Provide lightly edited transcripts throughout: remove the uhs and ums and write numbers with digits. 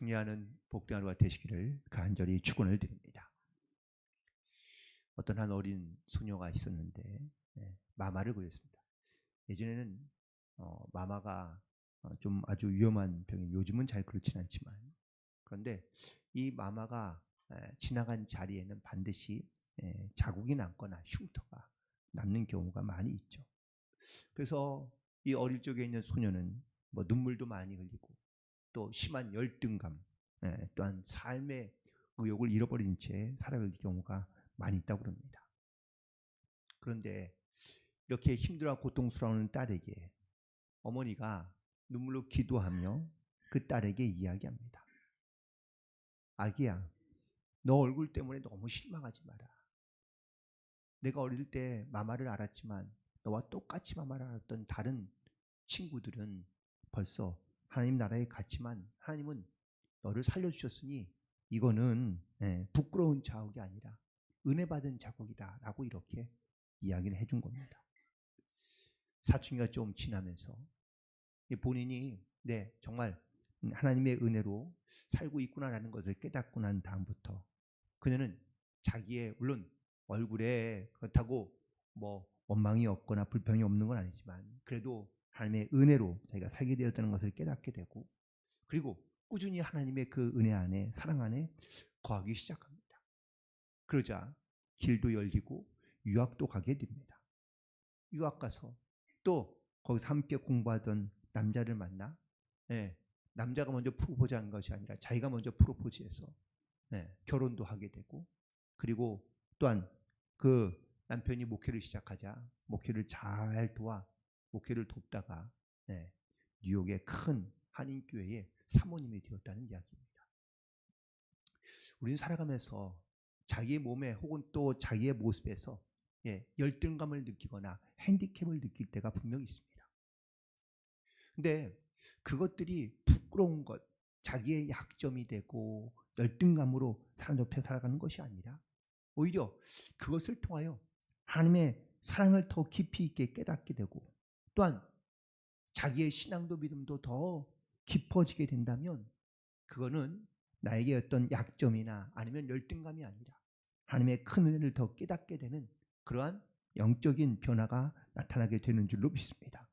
승리하는 복된 하루가 되시기를 간절히 축원을 드립니다. 어떤 한 어린 소녀가 있었는데 마마를 그렸습니다. 예전에는 마마가 좀 아주 위험한 병이, 요즘은 잘 그렇진 않지만, 그런데 이 마마가 지나간 자리에는 반드시 자국이 남거나 흉터가 남는 경우가 많이 있죠. 그래서 이 어릴 적에 있는 소녀는 뭐 눈물도 많이 흘리고 또 심한 열등감, 또한 삶의 의욕을 잃어버린 채 살아갈 경우가 많이 있다고 합니다. 그런데 이렇게 힘들어하고 고통스러운 딸에게 어머니가 눈물로 기도하며 그 딸에게 이야기합니다. 아기야, 너 얼굴 때문에 너무 실망하지 마라. 내가 어릴 때 마마를 알았지만 너와 똑같이 마마를 알았던 다른 친구들은 벌써 하나님 나라에 갔지만 하나님은 너를 살려주셨으니 이거는 부끄러운 자국이 아니라 은혜 받은 자국이다 라고 이렇게 이야기를 해준 겁니다. 사춘기가 좀 지나면서 본인이 정말 하나님의 은혜로 살고 있구나라는 것을 깨닫고 난 다음부터 그녀는 자기의, 물론 얼굴에 그렇다고 뭐 원망이 없거나 불평이 없는 건 아니지만 그래도 하나님의 은혜로 자기가 살게 되었다는 것을 깨닫게 되고, 그리고 꾸준히 하나님의 그 은혜 안에, 사랑 안에 거하기 시작합니다. 그러자 길도 열리고 유학도 가게 됩니다. 유학 가서 또 거기서 함께 공부하던 남자를 만나, 남자가 먼저 프로포즈한 것이 아니라 자기가 먼저 프로포즈해서 결혼도 하게 되고, 그리고 또한 그 남편이 목회를 시작하자 목회를 잘 도와 목회를 돕다가 뉴욕의 큰 한인교회의 사모님이 되었다는 이야기입니다. 우리는 살아가면서 자기의 몸에 혹은 또 자기의 모습에서 열등감을 느끼거나 핸디캡을 느낄 때가 분명히 있습니다. 근데 그것들이 부끄러운 것, 자기의 약점이 되고 열등감으로 사람 옆에 살아가는 것이 아니라 오히려 그것을 통하여 하나님의 사랑을 더 깊이 있게 깨닫게 되고, 또한 자기의 신앙도 믿음도 더 깊어지게 된다면 그거는 나에게 어떤 약점이나 아니면 열등감이 아니라 하나님의 큰 은혜를 더 깨닫게 되는 그러한 영적인 변화가 나타나게 되는 줄로 믿습니다.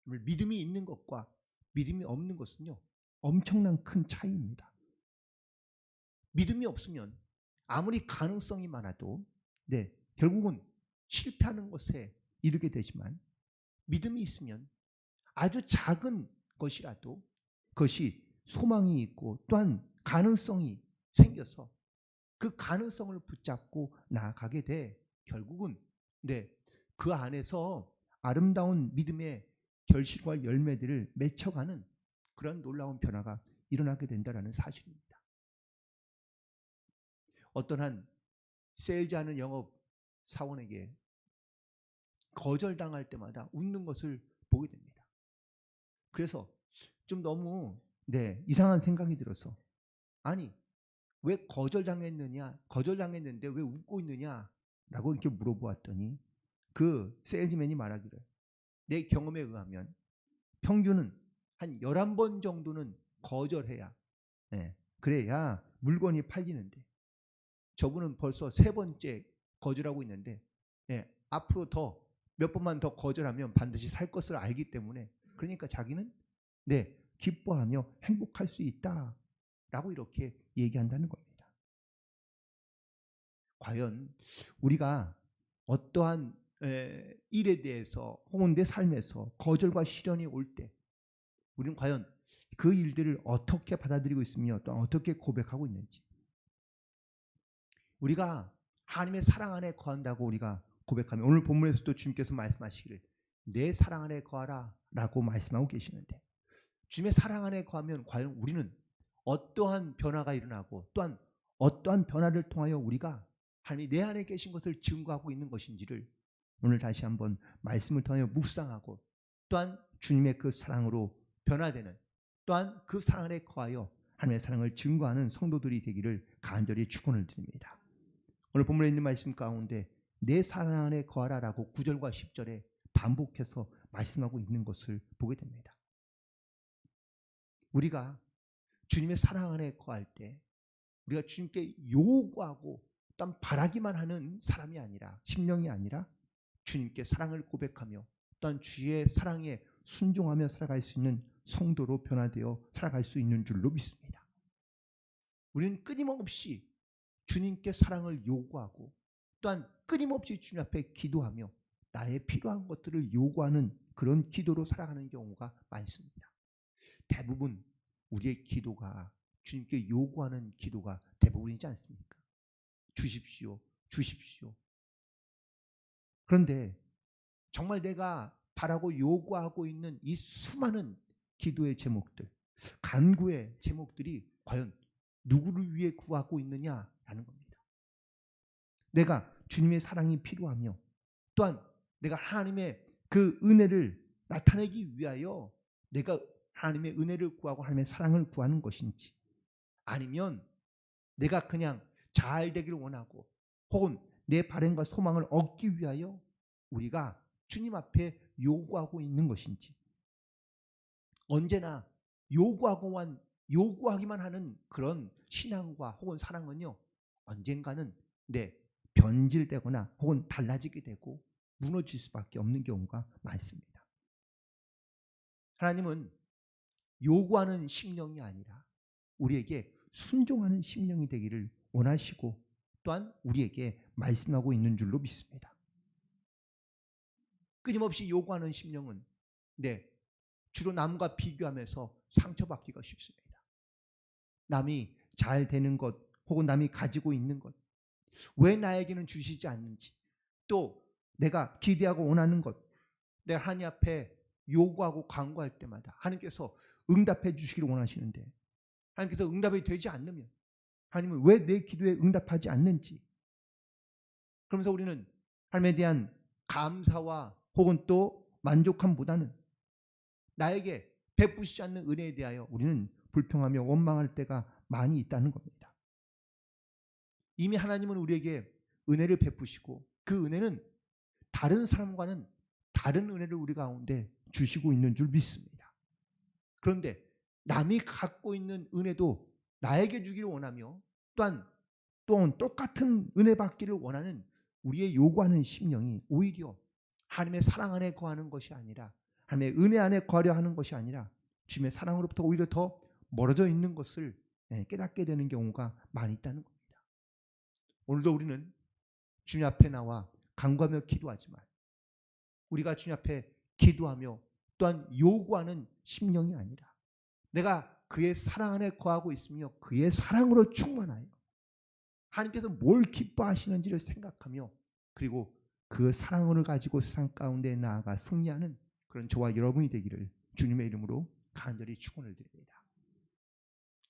믿음이 있는 것과 믿음이 없는 것은요, 엄청난 큰 차이입니다. 믿음이 없으면 아무리 가능성이 많아도 결국은 실패하는 것에 이르게 되지만, 믿음이 있으면 아주 작은 것이라도 그것이 소망이 있고 또한 가능성이 생겨서 그 가능성을 붙잡고 나아가게 돼 결국은 그 안에서 아름다운 믿음의 결실과 열매들을 맺혀가는 그런 놀라운 변화가 일어나게 된다는 사실입니다. 어떤 한 세일즈하는 영업 사원에게 거절당할 때마다 웃는 것을 보게 됩니다. 그래서 좀 너무 이상한 생각이 들어서, 아니 왜 거절당했는데 왜 웃고 있느냐 라고 이렇게 물어보았더니 그 세일즈맨이 말하기를, 내 경험에 의하면 평균은 한 11번 정도는 거절해야 그래야 물건이 팔리는데 저분은 벌써 3번째 거절하고 있는데 앞으로 더 몇 번만 더 거절하면 반드시 살 것을 알기 때문에, 그러니까 자기는 기뻐하며 행복할 수 있다라고 이렇게 얘기한다는 겁니다. 과연 우리가 어떠한 일에 대해서 혹은 내 삶에서 거절과 시련이 올 때 우리는 과연 그 일들을 어떻게 받아들이고 있으며 또 어떻게 고백하고 있는지, 우리가 하나님의 사랑 안에 거한다고 우리가 고백하면, 오늘 본문에서도 주님께서 말씀하시기를 내 사랑 안에 거하라 라고 말씀하고 계시는데, 주님의 사랑 안에 거하면 과연 우리는 어떠한 변화가 일어나고 또한 어떠한 변화를 통하여 우리가 하나님이 내 안에 계신 것을 증거하고 있는 것인지를 오늘 다시 한번 말씀을 통하여 묵상하고, 또한 주님의 그 사랑으로 변화되는, 또한 그 사랑 안에 거하여 하나님의 사랑을 증거하는 성도들이 되기를 간절히 축원을 드립니다. 오늘 본문에 있는 말씀 가운데 내 사랑 안에 거하라라고 9절과 10절에 반복해서 말씀하고 있는 것을 보게 됩니다. 우리가 주님의 사랑 안에 거할 때 우리가 주님께 요구하고 또한 바라기만 하는 사람이 아니라, 심령이 아니라 주님께 사랑을 고백하며 또한 주의 사랑에 순종하며 살아갈 수 있는 성도로 변화되어 살아갈 수 있는 줄로 믿습니다. 우리는 끊임없이 주님께 사랑을 요구하고 또한 끊임없이 주님 앞에 기도하며 나의 필요한 것들을 요구하는 그런 기도로 살아가는 경우가 많습니다. 대부분 우리의 기도가 주님께 요구하는 기도가 대부분이지 않습니까? 주십시오, 주십시오. 그런데 정말 내가 바라고 요구하고 있는 이 수많은 기도의 제목들, 간구의 제목들이 과연 누구를 위해 구하고 있느냐라는 겁니다. 내가 주님의 사랑이 필요하며 또한 내가 하나님의 그 은혜를 나타내기 위하여 내가 하나님의 은혜를 구하고 하나님의 사랑을 구하는 것인지, 아니면 내가 그냥 잘 되기를 원하고 혹은 내 바램과 소망을 얻기 위하여 우리가 주님 앞에 요구하고 있는 것인지, 언제나 요구하기만 하는 그런 신앙과 혹은 사랑은요, 언젠가는 변질되거나 혹은 달라지게 되고 무너질 수밖에 없는 경우가 많습니다. 하나님은 요구하는 심령이 아니라 우리에게 순종하는 심령이 되기를 원하시고 또한 우리에게 말씀하고 있는 줄로 믿습니다. 끊임없이 요구하는 심령은 주로 남과 비교하면서 상처받기가 쉽습니다. 남이 잘 되는 것 혹은 남이 가지고 있는 것, 왜 나에게는 주시지 않는지, 또 내가 기대하고 원하는 것, 내가 하나님 앞에 요구하고 간구할 때마다 하나님께서 응답해 주시기를 원하시는데 하나님께서 응답이 되지 않으면 하나님은 왜 내 기도에 응답하지 않는지, 그러면서 우리는 하나님에 대한 감사와 혹은 또 만족함보다는 나에게 베푸시지 않는 은혜에 대하여 우리는 불평하며 원망할 때가 많이 있다는 겁니다. 이미 하나님은 우리에게 은혜를 베푸시고 그 은혜는 다른 사람과는 다른 은혜를 우리 가운데 주시고 있는 줄 믿습니다. 그런데 남이 갖고 있는 은혜도 나에게 주기를 원하며 또한 똑같은 은혜 받기를 원하는 우리의 요구하는 심령이 오히려 하나님의 사랑 안에 거하는 것이 아니라, 하나님의 은혜 안에 거하려 하는 것이 아니라 주님의 사랑으로부터 오히려 더 멀어져 있는 것을 깨닫게 되는 경우가 많이 있다는 겁니다. 오늘도 우리는 주님 앞에 나와 간구하며 기도하지만 우리가 주님 앞에 기도하며 또한 요구하는 심령이 아니라 내가 그의 사랑 안에 거하고 있으며 그의 사랑으로 충만하여 하나님께서 뭘 기뻐하시는지를 생각하며 그리고 그 사랑을 가지고 세상 가운데 나아가 승리하는 그런 저와 여러분이 되기를 주님의 이름으로 간절히 축원을 드립니다.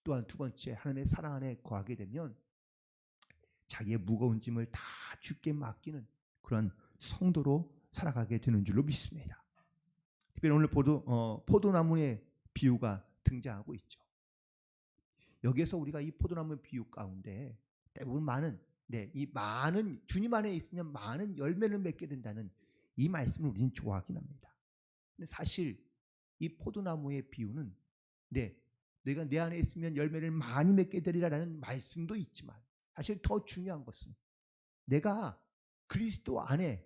또한 두 번째, 하나님의 사랑 안에 거하게 되면 자기의 무거운 짐을 다 주께 맡기는 그런 성도로 살아가게 되는 줄로 믿습니다. 특별히 오늘 포도나무의 비유가 등장하고 있죠. 여기에서 우리가 이 포도나무 비유 가운데 대부분 이 많은 주님 안에 있으면 많은 열매를 맺게 된다는 이 말씀을 우리는 좋아하긴 합니다. 근데 사실 이 포도나무의 비유는 내가 내 안에 있으면 열매를 많이 맺게 되리라는 말씀도 있지만 사실 더 중요한 것은 내가 그리스도 안에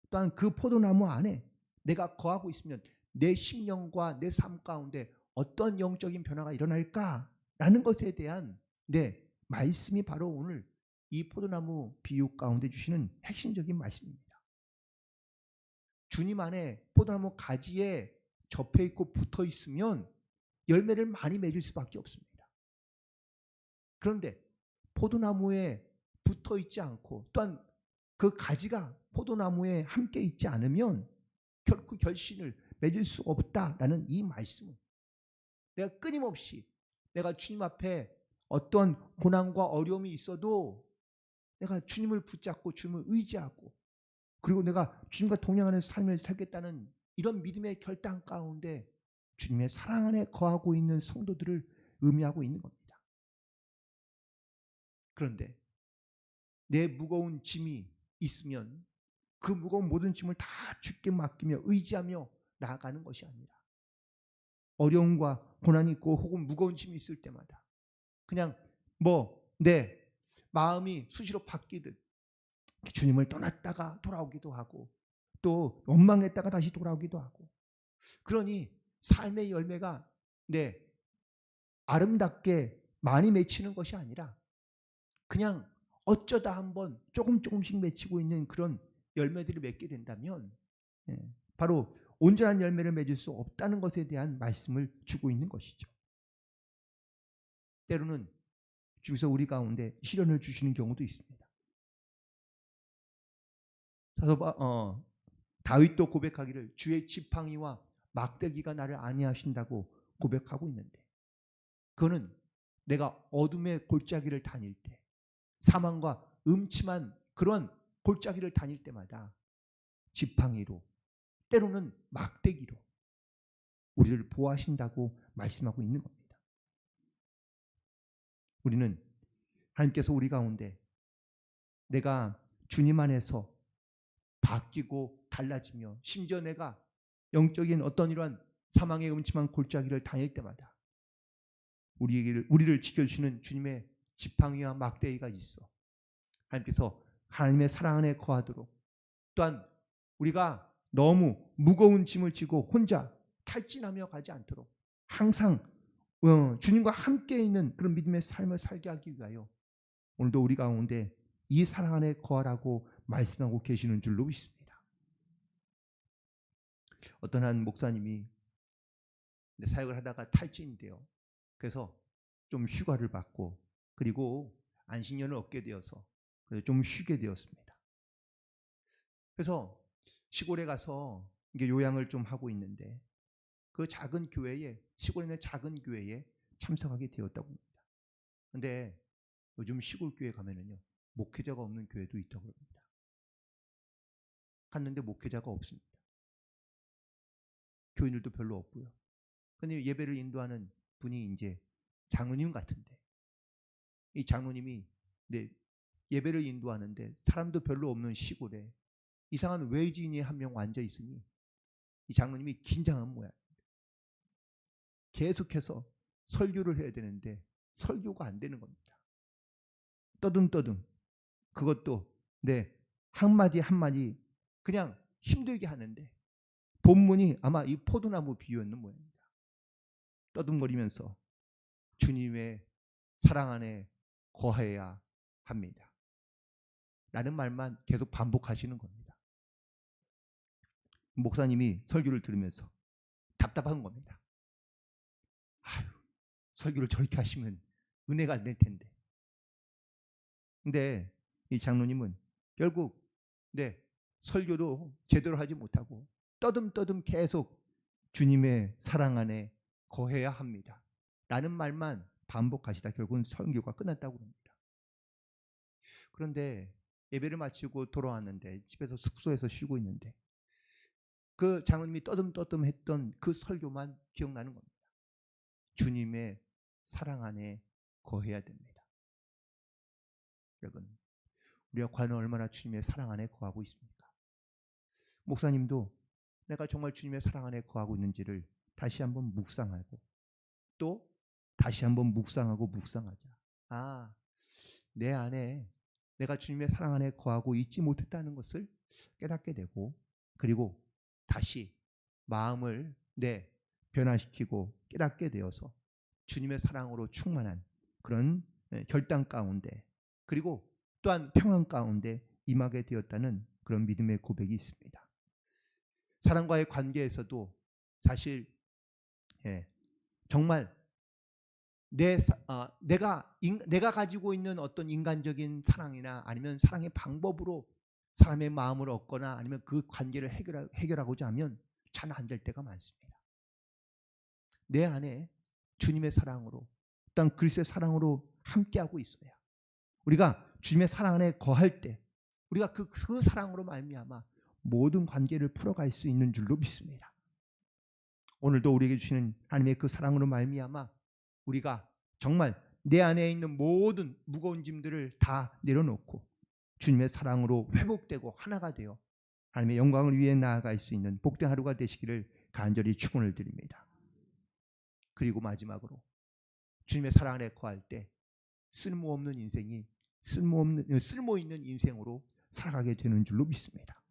또한 그 포도나무 안에 내가 거하고 있으면 내 심령과 내 삶 가운데 어떤 영적인 변화가 일어날까라는 것에 대한 말씀이 바로 오늘 이 포도나무 비유 가운데 주시는 핵심적인 말씀입니다. 주님 안에 포도나무 가지에 접해 있고 붙어 있으면 열매를 많이 맺을 수밖에 없습니다. 그런데 포도나무에 붙어 있지 않고 또한 그 가지가 포도나무에 함께 있지 않으면 결코 결실을 맺을 수 없다라는 이 말씀은 내가 끊임없이 내가 주님 앞에 어떤 고난과 어려움이 있어도 내가 주님을 붙잡고 주님을 의지하고 그리고 내가 주님과 동행하는 삶을 살겠다는 이런 믿음의 결단 가운데 주님의 사랑 안에 거하고 있는 성도들을 의미하고 있는 겁니다. 그런데 내 무거운 짐이 있으면 그 무거운 모든 짐을 다 주께 맡기며 의지하며 나아가는 것이 아니라 어려움과 고난이 있고 혹은 무거운 짐이 있을 때마다 그냥 마음이 수시로 바뀌듯 주님을 떠났다가 돌아오기도 하고 또 원망했다가 다시 돌아오기도 하고, 그러니 삶의 열매가 아름답게 많이 맺히는 것이 아니라 그냥 어쩌다 한번 조금씩 맺히고 있는 그런 열매들을 맺게 된다면 바로 온전한 열매를 맺을 수 없다는 것에 대한 말씀을 주고 있는 것이죠. 때로는 주께서 우리 가운데 시련을 주시는 경우도 있습니다. 다윗도 고백하기를 주의 지팡이와 막대기가 나를 안위하신다고 고백하고 있는데, 그거는 내가 어둠의 골짜기를 다닐 때, 사망과 음침한 그런 골짜기를 다닐 때마다 지팡이로, 때로는 막대기로 우리를 보호하신다고 말씀하고 있는 겁니다. 우리는 하나님께서 우리 가운데 내가 주님 안에서 바뀌고 달라지며, 심지어 내가 영적인 어떤 이러한 사망의 음침한 골짜기를 다닐 때마다 우리를 지켜주시는 주님의 지팡이와 막대기가 있어 하나님께서 하나님의 사랑 안에 거하도록, 또한 우리가 너무 무거운 짐을 지고 혼자 탈진하며 가지 않도록 항상 주님과 함께 있는 그런 믿음의 삶을 살게 하기 위하여 오늘도 우리 가운데 이 사랑 안에 거하라고 말씀하고 계시는 줄로 믿습니다. 어떤 한 목사님이 사역을 하다가 탈진이 돼요. 그래서 좀 휴가를 받고 그리고 안식년을 얻게 되어서 좀 쉬게 되었습니다. 그래서 시골에 가서 이게 요양을 좀 하고 있는데 그 작은 교회에, 시골에 있는 작은 교회에 참석하게 되었다고 합니다. 그런데 요즘 시골 교회 가면은요, 목회자가 없는 교회도 있다고 합니다. 갔는데 목회자가 없습니다. 교인들도 별로 없고요. 근데 예배를 인도하는 분이 이제 장로님 같은데, 이 장로님이 예배를 인도하는데 사람도 별로 없는 시골에 이상한 외지인이 한 명 앉아 있으니 이 장로님이 긴장한 모양입니다. 계속해서 설교를 해야 되는데 설교가 안 되는 겁니다. 떠듬떠듬, 그것도 한마디 한마디 그냥 힘들게 하는데 본문이 아마 이 포도나무 비유였는 모양입니다. 떠듬거리면서 주님의 사랑 안에 거해야 합니다 라는 말만 계속 반복하시는 겁니다. 목사님이 설교를 들으면서 답답한 겁니다. 아유, 설교를 저렇게 하시면 은혜가 안 될 텐데. 근데 이 장로님은 결국 설교도 제대로 하지 못하고 떠듬떠듬 계속 주님의 사랑 안에 거해야 합니다 라는 말만 반복하시다 결국은 설교가 끝났다고 합니다. 그런데 예배를 마치고 돌아왔는데 집에서 숙소에서 쉬고 있는데 그 장로님이 떠듬떠듬 했던 그 설교만 기억나는 겁니다. 주님의 사랑 안에 거해야 됩니다. 여러분, 우리가 과연 얼마나 주님의 사랑 안에 거하고 있습니까? 목사님도 내가 정말 주님의 사랑 안에 거하고 있는지를 다시 한번 묵상하고 또 다시 한번 묵상하자. 내 안에 내가 주님의 사랑 안에 거하고 있지 못했다는 것을 깨닫게 되고, 그리고 다시 마음을 변화시키고 깨닫게 되어서 주님의 사랑으로 충만한 그런 결단 가운데, 그리고 또한 평안 가운데 임하게 되었다는 그런 믿음의 고백이 있습니다. 사람과의 관계에서도 사실 정말 내가 가지고 있는 어떤 인간적인 사랑이나 아니면 사랑의 방법으로 사람의 마음을 얻거나 아니면 그 관계를 해결하고자 하면 잘 안 될 때가 많습니다. 내 안에 주님의 사랑으로, 또한 그리스도의 사랑으로 함께하고 있어야 우리가 주님의 사랑 안에 거할 때 우리가 그 사랑으로 말미암아 모든 관계를 풀어갈 수 있는 줄로 믿습니다. 오늘도 우리에게 주시는 하나님의 그 사랑으로 말미암아 우리가 정말 내 안에 있는 모든 무거운 짐들을 다 내려놓고 주님의 사랑으로 회복되고 하나가 되어 하나님의 영광을 위해 나아갈 수 있는 복된 하루가 되시기를 간절히 축원을 드립니다. 그리고 마지막으로 주님의 사랑 안에 거할 때 쓸모없는 인생이 쓸모 있는 인생으로 살아가게 되는 줄로 믿습니다.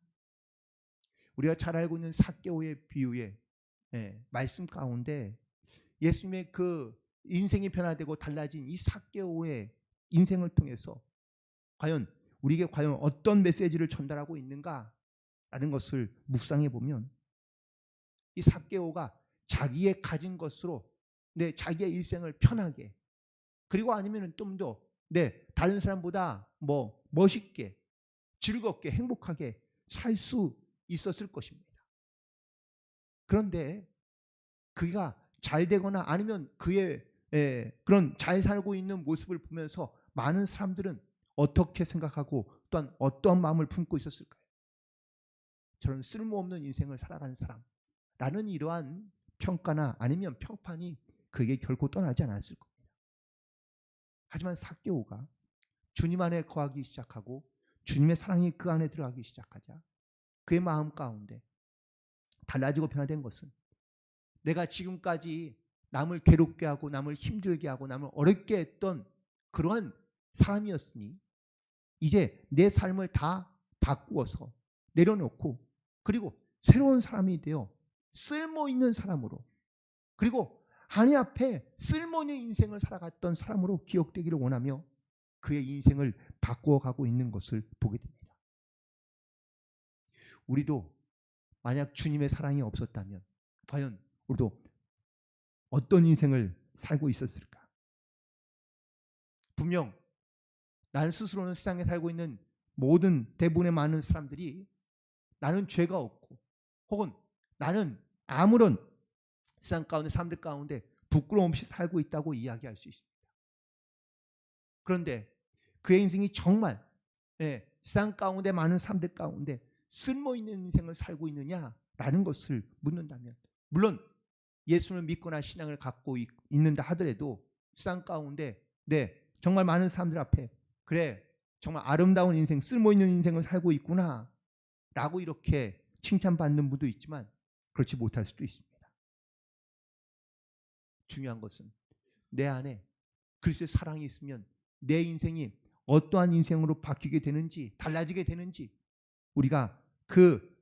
우리가 잘 알고 있는 삭개오의 비유의 말씀 가운데 예수님의 그 인생이 변화되고 달라진 이 삭개오의 인생을 통해서 과연 우리에게 과연 어떤 메시지를 전달하고 있는가라는 것을 묵상해 보면 이 삭개오가 자기의 가진 것으로 자기의 일생을 편하게 그리고 아니면 좀 더 다른 사람보다 멋있게 즐겁게 행복하게 살 수 있었을 것입니다. 그런데 그가 잘 되거나 아니면 그의 그런 잘 살고 있는 모습을 보면서 많은 사람들은 어떻게 생각하고 또한 어떠한 마음을 품고 있었을까요? 저런 쓸모없는 인생을 살아가는 사람라는 이러한 평가나 아니면 평판이 그에게 결코 떠나지 않았을 겁니다. 하지만 삭개오가 주님 안에 거하기 시작하고 주님의 사랑이 그 안에 들어가기 시작하자 그의 마음 가운데 달라지고 변화된 것은 내가 지금까지 남을 괴롭게 하고 남을 힘들게 하고 남을 어렵게 했던 그러한 사람이었으니 이제 내 삶을 다 바꾸어서 내려놓고 그리고 새로운 사람이 되어 쓸모있는 사람으로 그리고 하나님 앞에 쓸모있는 인생을 살아갔던 사람으로 기억되기를 원하며 그의 인생을 바꾸어가고 있는 것을 보게 됩니다. 우리도 만약 주님의 사랑이 없었다면 과연 우리도 어떤 인생을 살고 있었을까? 분명 나는 스스로는 세상에 살고 있는 모든 대부분의 많은 사람들이 나는 죄가 없고 혹은 나는 아무런 세상 가운데 사람들 가운데 부끄러움 없이 살고 있다고 이야기할 수 있습니다. 그런데 그의 인생이 정말 세상 가운데 많은 사람들 가운데 쓸모있는 인생을 살고 있느냐라는 것을 묻는다면 물론 예수를 믿거나 신앙을 갖고 있는다 하더라도 세상 가운데 정말 많은 사람들 앞에 그래 정말 아름다운 인생 쓸모있는 인생을 살고 있구나 라고 이렇게 칭찬받는 분도 있지만 그렇지 못할 수도 있습니다. 중요한 것은 내 안에 그리스도의 사랑이 있으면 내 인생이 어떠한 인생으로 바뀌게 되는지 달라지게 되는지 우리가 그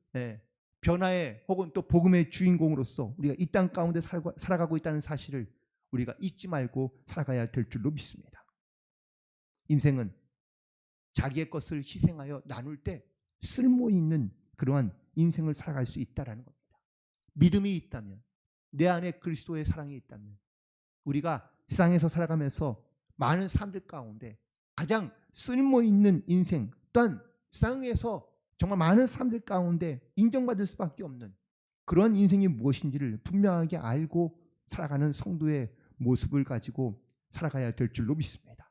변화의 혹은 또 복음의 주인공으로서 우리가 이 땅 가운데 살아가고 있다는 사실을 우리가 잊지 말고 살아가야 될 줄로 믿습니다. 인생은 자기의 것을 희생하여 나눌 때 쓸모있는 그러한 인생을 살아갈 수 있다는 겁니다. 믿음이 있다면 내 안에 그리스도의 사랑이 있다면 우리가 세상에서 살아가면서 많은 사람들 가운데 가장 쓸모있는 인생 또한 세상에서 정말 많은 사람들 가운데 인정받을 수밖에 없는 그런 인생이 무엇인지를 분명하게 알고 살아가는 성도의 모습을 가지고 살아가야 될 줄로 믿습니다.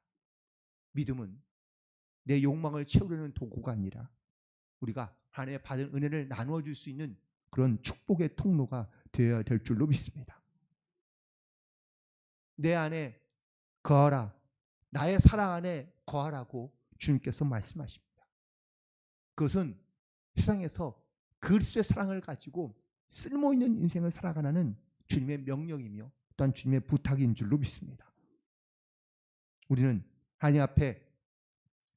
믿음은 내 욕망을 채우려는 도구가 아니라 우리가 하나님의 받은 은혜를 나누어 줄 수 있는 그런 축복의 통로가 되어야 될 줄로 믿습니다. 내 안에 거하라, 나의 사랑 안에 거하라고 주님께서 말씀하십니다. 그것은 세상에서 그리스도의 사랑을 가지고 쓸모있는 인생을 살아가는 주님의 명령이며 또한 주님의 부탁인 줄로 믿습니다. 우리는 하나님 앞에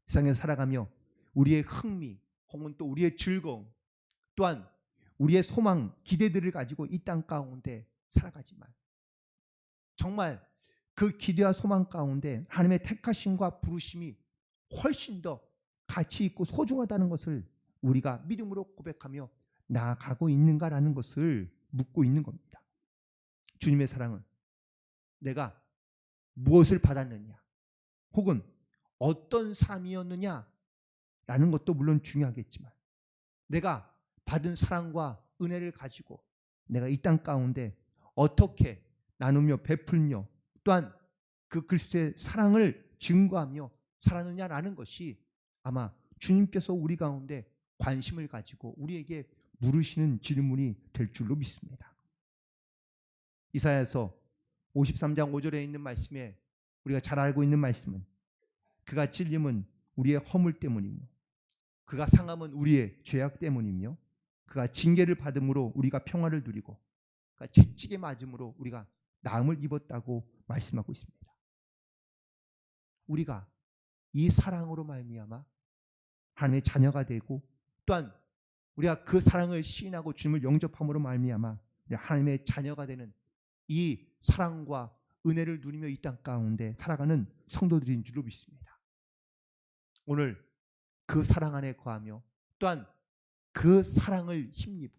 세상에서 살아가며 우리의 흥미 혹은 또 우리의 즐거움 또한 우리의 소망, 기대들을 가지고 이 땅 가운데 살아가지만 정말 그 기대와 소망 가운데 하나님의 택하심과 부르심이 훨씬 더 가치 있고 소중하다는 것을 우리가 믿음으로 고백하며 나아가고 있는가라는 것을 묻고 있는 겁니다. 주님의 사랑은 내가 무엇을 받았느냐 혹은 어떤 사람이었느냐라는 것도 물론 중요하겠지만 내가 받은 사랑과 은혜를 가지고 내가 이 땅 가운데 어떻게 나누며 베풀며 또한 그 그리스도의 사랑을 증거하며 살았느냐라는 것이 아마 주님께서 우리 가운데 관심을 가지고 우리에게 물으시는 질문이 될 줄로 믿습니다. 이사야서 53장 5절에 있는 말씀에 우리가 잘 알고 있는 말씀은 그가 찔림은 우리의 허물 때문이며 그가 상함은 우리의 죄악 때문이며 그가 징계를 받음으로 우리가 평화를 누리고 그가 채찍에 맞음으로 우리가 나음을 입었다고 말씀하고 있습니다. 우리가 이 사랑으로 말미암아 하나님의 자녀가 되고 또한 우리가 그 사랑을 시인하고 주님을 영접함으로 말미암아 하나님의 자녀가 되는 이 사랑과 은혜를 누리며 이 땅 가운데 살아가는 성도들인 줄로 믿습니다. 오늘 그 사랑 안에 거하며 또한 그 사랑을 힘입어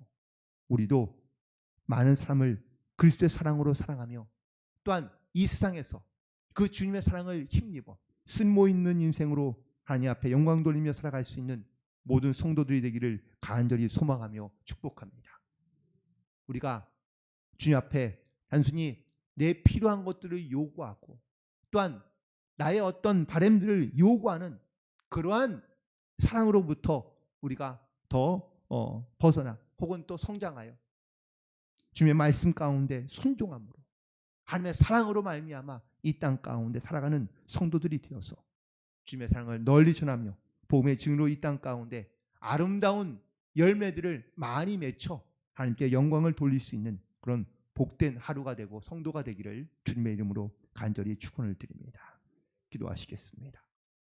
우리도 많은 사람을 그리스도의 사랑으로 사랑하며 또한 이 세상에서 그 주님의 사랑을 힘입어 쓸모 있는 인생으로 하나님 앞에 영광 돌리며 살아갈 수 있는 모든 성도들이 되기를 간절히 소망하며 축복합니다. 우리가 주님 앞에 단순히 내 필요한 것들을 요구하고 또한 나의 어떤 바람들을 요구하는 그러한 사랑으로부터 우리가 더 벗어나 혹은 또 성장하여 주님의 말씀 가운데 순종함으로 하나님의 사랑으로 말미암아 이 땅 가운데 살아가는 성도들이 되어서 주님의 사랑을 널리 전하며 복음의 증인으로 이 땅 가운데 아름다운 열매들을 많이 맺혀 하나님께 영광을 돌릴 수 있는 그런 복된 하루가 되고 성도가 되기를 주님의 이름으로 간절히 축원을 드립니다. 기도하시겠습니다.